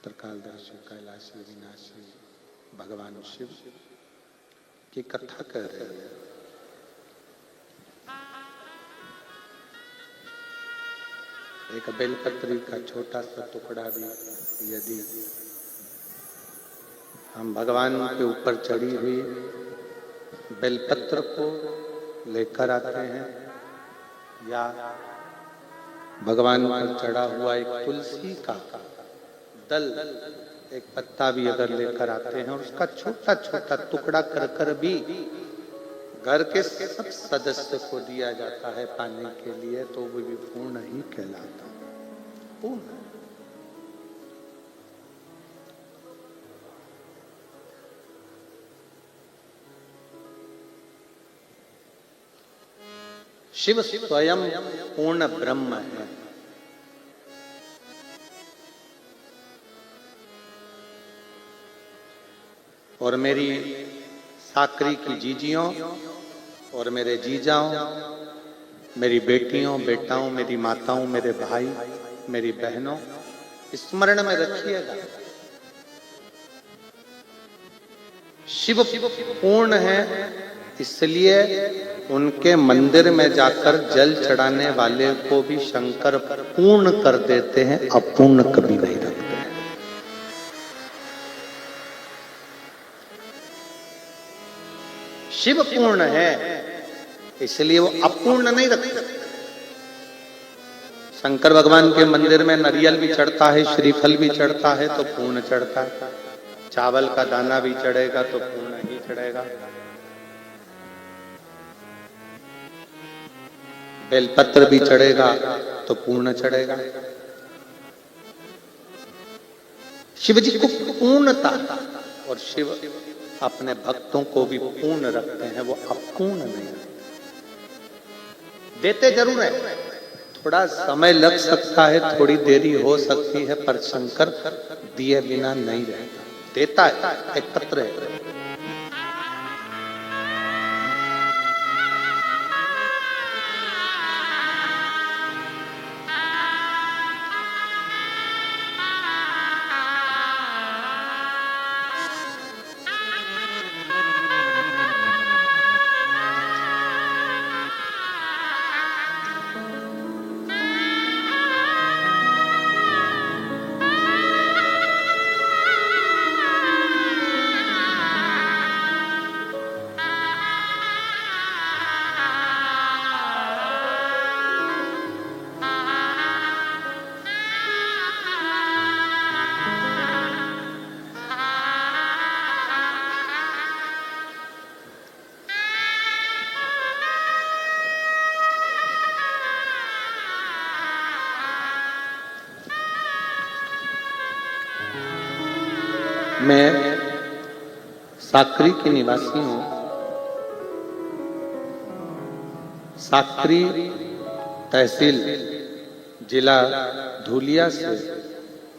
त्रिकालदर्शी कैलाशी विनाशी भगवान शिव की कथा कर रहे हैं। एक बेलपत्री का छोटा सा टुकड़ा भी यदि हम भगवान के ऊपर चढ़ी हुई बेलपत्र को लेकर आते हैं या भगवान पर चढ़ा हुआ एक तुलसी का दल एक पत्ता भी अगर लेकर आते हैं और उसका छोटा छोटा टुकड़ा कर कर भी घर के सब सदस्य को दिया जाता है पाने के लिए, तो वो भी पूर्ण ही कहलाता है। पूर्ण शिव स्वयं पूर्ण ब्रह्म है। और मेरी साकरी की जीजियों और मेरे जीजाओं, मेरी बेटियों बेटाओं, मेरी माताओं, मेरे भाई, मेरी बहनों, स्मरण में रखिएगा, शिव पूर्ण है, इसलिए उनके मंदिर में जाकर जल चढ़ाने वाले को भी शंकर पूर्ण कर देते हैं, अपूर्ण कभी नहीं रखते हैं। शिव पूर्ण है इसलिए वो अपूर्ण नहीं रखते। शंकर भगवान के मंदिर में नारियल भी चढ़ता है, श्रीफल भी चढ़ता है तो पूर्ण चढ़ता है, चावल का दाना भी चढ़ेगा तो पूर्ण ही चढ़ेगा, बेलपत्र भी चढ़ेगा तो पूर्ण चढ़ेगा। शिव जी को पूर्णता, और शिव अपने भक्तों को भी पूर्ण रखते हैं, वो अपूर्ण नहीं देते। जरूर है, थोड़ा समय लग सकता है, थोड़ी देरी हो सकती है, पर शंकर दिए बिना नहीं रहता, देता है, एकत्र है। मैं साकरी की निवासी हूं। साकरी तहसील जिला धुलिया से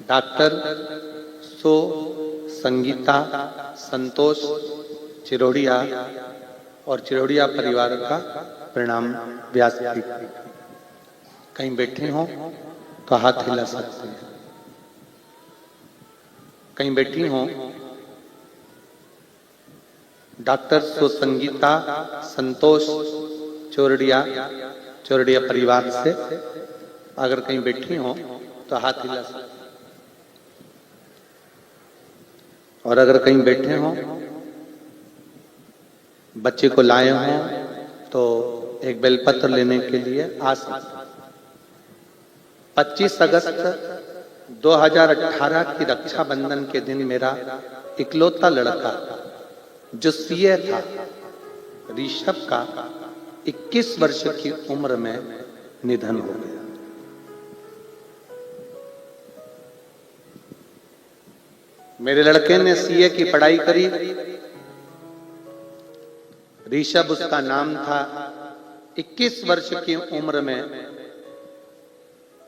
डॉक्टर सो संगीता संतोष चिरोड़िया और चिरोड़िया परिवार का प्रणाम व्यास। कहीं बैठे हो तो हाथ हिला सकते हैं, कहीं बैठी हो। डॉक्टर सो संगीता संतोष चोरडिया परिवार से अगर कहीं बैठी हो तो हाथ हिला सकते, और अगर कहीं बैठे हो, बच्चे को लाए हो तो एक बेलपत्र लेने के लिए आ सकते। 25 अगस्त 2018 की रक्षाबंधन के दिन मेरा इकलौता लड़का जो सीए था, ऋषभ का 21 वर्ष की उम्र में निधन हो गया। मेरे लड़के ने सीए की पढ़ाई करी, ऋषभ उसका नाम था। 21 वर्ष की उम्र में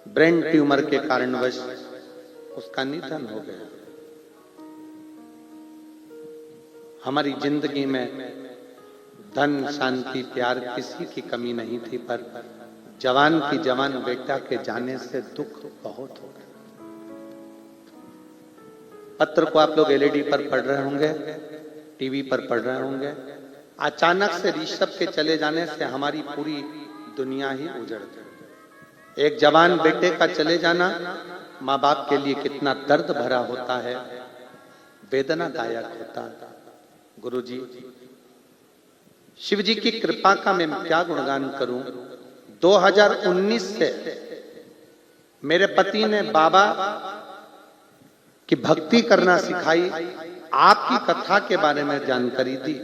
ब्रेन ट्यूमर के कारणवश उसका निधन हो गया। हमारी जिंदगी में धन शांति प्यार किसी की कमी नहीं थी, पर जवान की जवान बेटा के जाने से दुख बहुत हो गया। पत्र को आप लोग एलईडी पर पढ़ रहे होंगे, टीवी पर पढ़ रहे होंगे। अचानक से ऋषभ के चले जाने से हमारी पूरी दुनिया ही उजड़ गई। एक जवान बेटे का चले जाना माँ बाप के लिए कितना दर्द भरा होता है, वेदनादायक होता है। गुरुजी, शिव जी की कृपा का मैं क्या गुणगान करूं। 2019 से मेरे पति ने बाबा की भक्ति करना सिखाई, आपकी कथा के बारे में जानकारी दी,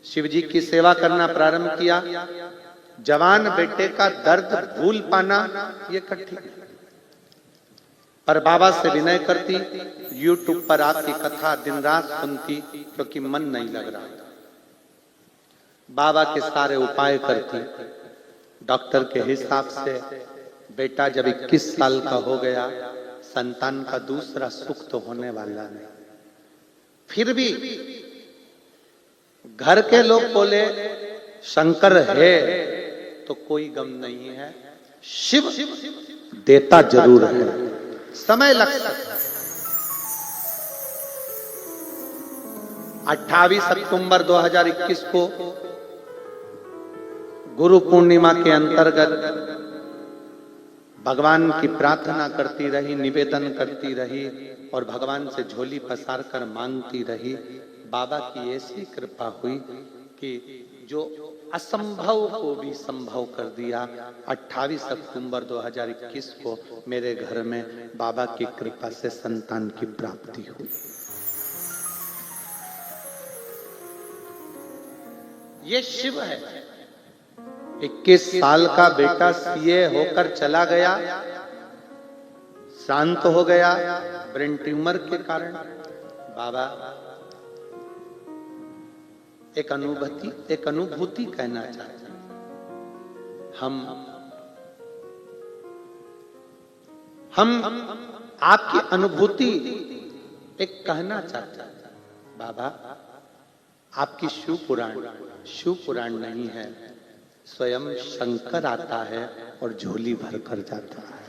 शिव जी की सेवा करना प्रारंभ किया। जवान बेटे का दर्द भूल पाना ये कठिन, पर बाबा से विनय करती, यूट्यूब पर आपकी कथा दिन रात सुनती क्योंकि मन नहीं लग रहा था। बाबा के सारे उपाय करती। डॉक्टर के हिसाब से बेटा जब 21 साल का हो गया, संतान का दूसरा सुख तो होने वाला नहीं। फिर भी घर के लोग बोले शंकर है तो कोई गम नहीं है, शिव देता जरूर है, समय लग सकता है। 28 अक्टूबर 2021 को गुरु पूर्णिमा के अंतर्गत भगवान की प्रार्थना करती रही, निवेदन करती रही और भगवान से झोली पसार कर मांगती रही। बाबा की ऐसी कृपा हुई कि जो असंभव को भी संभव कर दिया। 28 अक्टूबर 2021 को मेरे घर में बाबा की कृपा से संतान की प्राप्ति हुई। ये शिव है। 21 साल का बेटा सीए होकर चला गया, शांत हो गया ब्रेन ट्यूमर के कारण। बाबा एक अनुभूति कहना चाहते हैं। हम आपकी अनुभूति एक कहना चाहते हैं। बाबा आपकी शिव पुराण नहीं है, स्वयं शंकर आता है और झोली भर कर जाता है।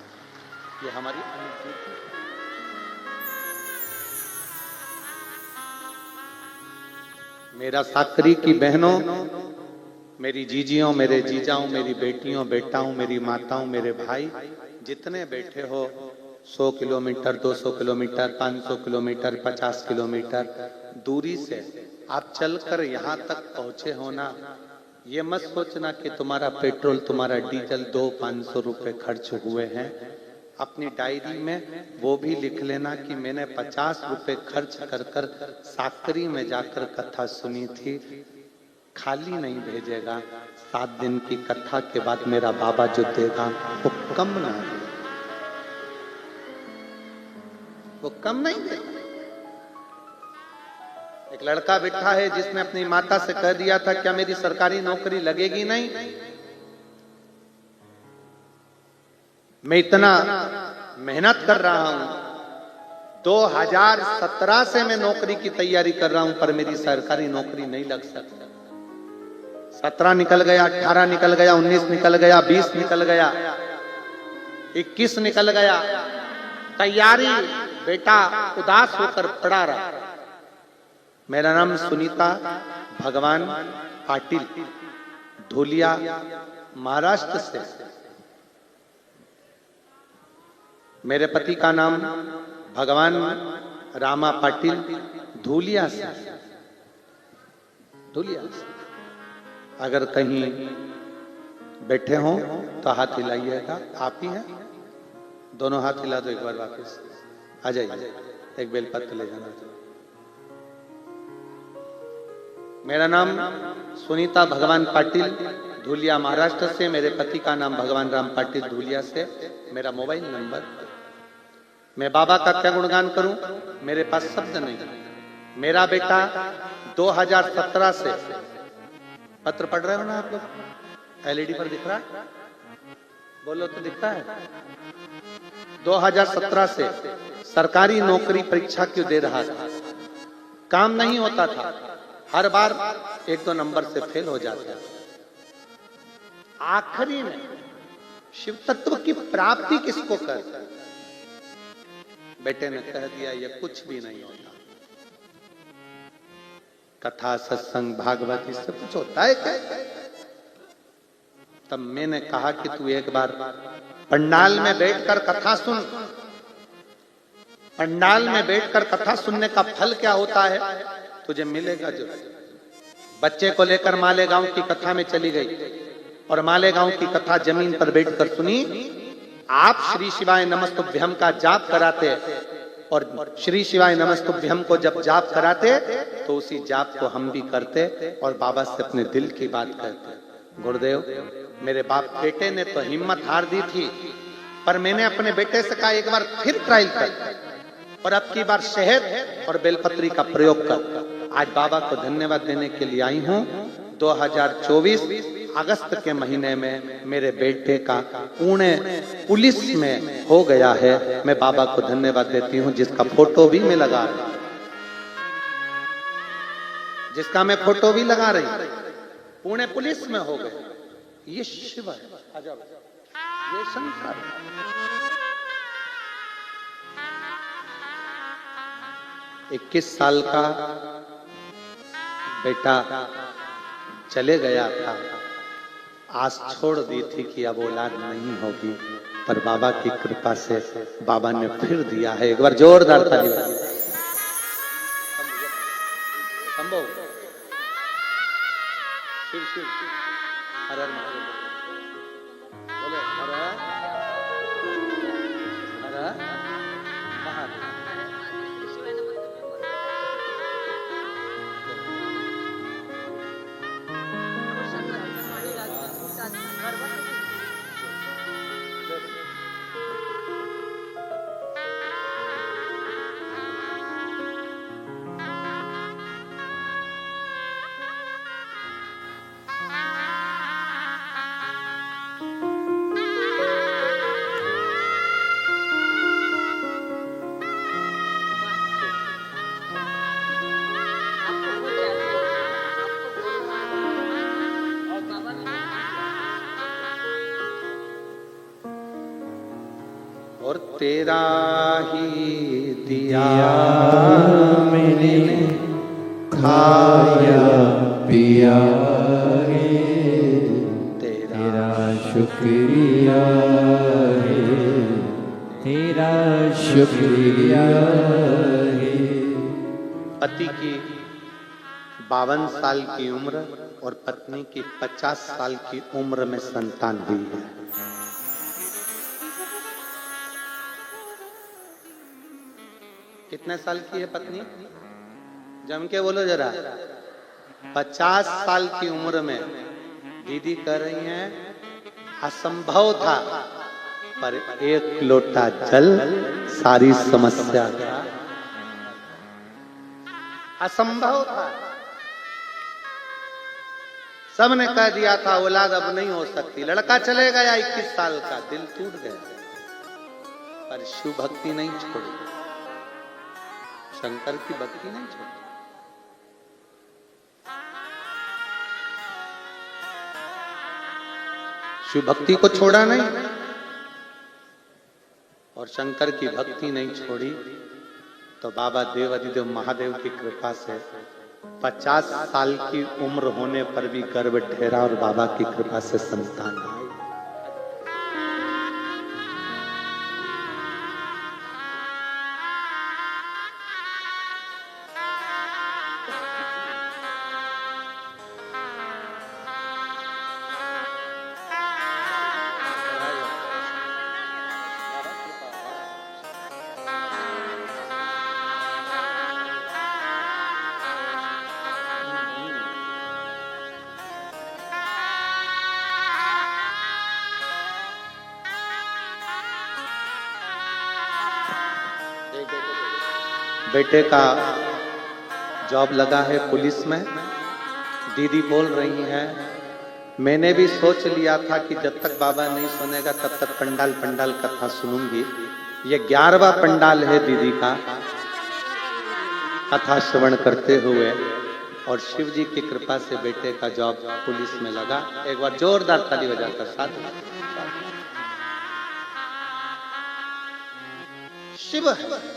ये हमारी अनुभूति। मेरा साकरी की बहनों, मेरी जीजियों, मेरे जीजाओं, मेरी बेटियों, बेटाओं, मेरी माताओं, मेरे भाई, जितने बैठे हो, 100 किलोमीटर, 200 किलोमीटर, 500 किलोमीटर, 50 किलोमीटर दूरी से आप चलकर यहाँ तक पहुंचे हो ना, ये मत सोचना कि तुम्हारा पेट्रोल, तुम्हारा डीजल 200-500 रुपए खर्च हुए हैं। अपनी डायरी में वो भी लिख लेना कि मैंने 50 रुपए खर्च कर कर साकरी में जाकर कथा सुनी थी। खाली नहीं भेजेगा। 7 दिन की कथा के बाद मेरा बाबा जो देगा वो कम ना दे, वो कम नहीं देगा। एक लड़का बैठा है जिसने अपनी माता से कह दिया था क्या मेरी सरकारी नौकरी लगेगी नहीं। मैं इतना मेहनत कर रहा हूं, 2017 से मैं नौकरी की तैयारी कर रहा हूं, पर मेरी सरकारी नौकरी नहीं लग सकती। 17 निकल गया, 18 निकल गया, 19 निकल गया, 20 निकल गया, 21 निकल गया। तैयारी बेटा उदास होकर पड़ा रहा। मेरा नाम सुनीता भगवान पाटिल, धुलिया महाराष्ट्र से। मेरे पति का नाम भगवान रामा पाटिल, धुलिया से। अगर कहीं बैठे हो तो हाथ हिलाइएगा। आप ही हैं? दोनों हाथ हिला दो एक बार, वापस आ जाइए। एक बेलपत्र ले जाना। मेरा नाम सुनीता भगवान पाटिल, धुलिया महाराष्ट्र से। मेरे पति का नाम भगवान राम पाटिल, धुलिया से। मेरा मोबाइल नंबर। मैं बाबा का क्या गुणगान करूं, मेरे पास शब्द नहीं। मेरा बेटा 2017 से, पत्र पढ़ रहे हो ना आप लोग, एलईडी पर दिख रहा है, बोलो तो दिखता है। 2017 से सरकारी नौकरी परीक्षा क्यों दे रहा था, काम नहीं होता था, हर बार 1-2 नंबर से फेल हो जाता है। आखिरी में शिव तत्व की प्राप्ति किसको कर, बेटे ने कह दिया ये कुछ भी नहीं होता, कथा सत्संग भागवत इससे कुछ होता है क्या? तब मैंने कहा कि तू एक बार पंडाल में बैठकर कथा सुन। पंडाल में बैठकर कथा सुनने का फल क्या होता है तुझे मिलेगा जो। बच्चे को लेकर मालेगांव की कथा में चली गई और मालेगांव की कथा जमीन पर बैठकर सुनी। आप श्री शिवाय नमस्तुभ्यम का जाप कराते और श्री शिवाय नमस्तुभ्यम को जब जाप कराते तो उसी जाप को हम भी करते और बाबा से अपने दिल की बात करते। गुरुदेव, मेरे बाप बेटे ने तो हिम्मत हार दी थी, पर मैंने अपने बेटे से कहा एक बार फिर ट्रायल कर और अब की बार शहद और बेलपत्री का प्रयोग कर। आज बाबा को धन्यवाद देने के लिए आई हूं। 2024 अगस्त के महीने में मेरे बेटे का पुणे पुलिस में हो गया है। मैं बाबा को धन्यवाद देती हूं, जिसका फोटो भी मैं लगा रही, जिसका मैं फोटो भी लगा रही। पुणे पुलिस में हो गए। ये शिव है, ये शंकर। 21 साल का बेटा चले गया था, आस छोड़ दी थी कि अब औलाद नहीं होगी, पर बाबा की कृपा से बाबा ने फिर दिया है। एक बार जोरदार ताली बजाइए। संभव शिव शिव हर हर महादेव बोलो, हर हर महादेव। और तेरा ही दिया मैंने खाया पिया है, तेरा शुक्रिया है, तेरा शुक्रिया है। पति की 52 साल की उम्र और पत्नी की 50 साल की उम्र में संतान हुई है। कितने साल की है पत्नी? जम के बोलो जरा। 50 साल की उम्र में दीदी कह रही हैं असंभव था, पर एक लोटा जल सारी समस्या का असंभव था। सबने कह दिया था औलाद अब नहीं हो सकती। लड़का चले गया 21 साल का, दिल टूट गया, पर शिव भक्ति नहीं छोड़ी, शंकर की भक्ति नहीं छोड़ी। शिव भक्ति को छोड़ा नहीं और शंकर की भक्ति नहीं छोड़ी, तो बाबा देवाधिदेव महादेव की कृपा से 50 साल की उम्र होने पर भी गर्भ ठहरा और बाबा की कृपा से संतान आई। बेटे का जॉब लगा है पुलिस में। दीदी बोल रही हैं मैंने भी सोच लिया था कि जब तक बाबा नहीं सुनेगा तब तक पंडाल पंडाल कथा सुनूंगी। ये 11वां पंडाल है दीदी का कथा श्रवण करते हुए, और शिव जी की कृपा से बेटे का जॉब पुलिस में लगा। एक बार जोरदार ताली बजाकर साथ। शिव है।